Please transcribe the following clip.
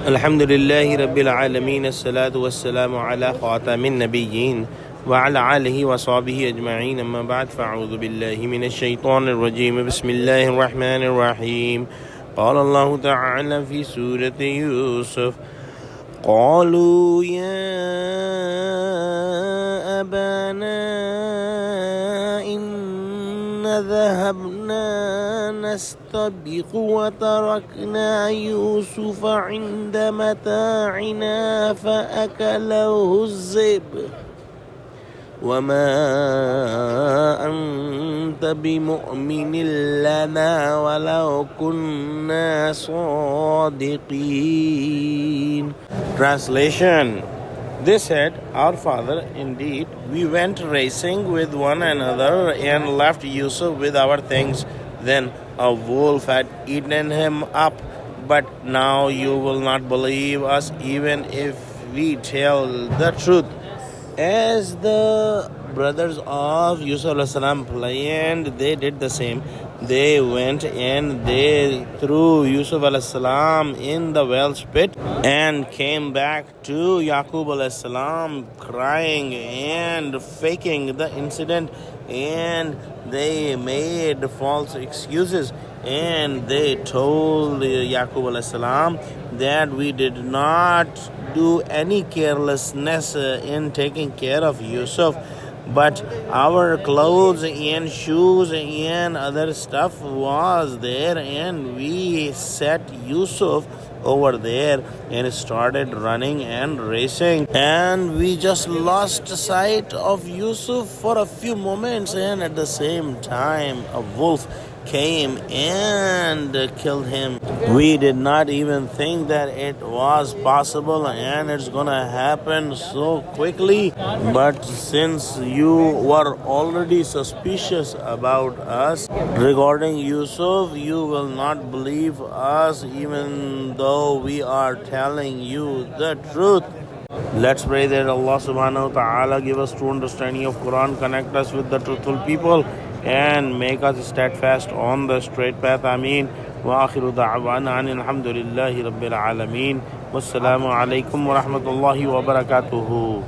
Alhamdulillahi Rabbil Alameen. As-salatu was-salamu ala khatamin nabiyyin wa ala alihi wa sahbihi ajma'in. Amma ba'd, fa'udhu billahi minash shaitanir rajim. Bismillahir rahmanir rahim. Qala Allahu ta'ala fi Surah Yusuf. قالوا يا أبانا إن ذهبنا نستبق وتركنا يوسف عند متاعنا فأكله الذئب وما أنت بمؤمن لنا ولو كنا صادقين. Translation. They said, "Our father, indeed, we went racing with one another and left Yusuf with our things. Then a wolf had eaten him up. But now you will not believe us even if we tell the truth." As the brothers of Yusuf planned, they did the same. They went and they threw Yusuf in the well's pit and came back to Yaqub crying and faking the incident, and they made false excuses, and they told Yaqub that we did not do any carelessness in taking care of Yusuf, but our clothes and shoes and other stuff was there, and we set Yusuf over there and started running and racing, and we just lost sight of Yusuf for a few moments, and at the same time a wolf came and killed him. We did not even think that it was possible and it's gonna happen so quickly, but since you were already suspicious about us regarding Yusuf, you will not believe us even though we are telling you the truth. Let's pray that Allah subhanahu wa ta'ala give us true understanding of Quran, connect us with the truthful people, and make us steadfast on the straight path. Ameen. Wa akhiru da'wana alhamdulillahi rabbil alameen. Wassalamu alaikum wa rahmatullahi wa barakatuhu.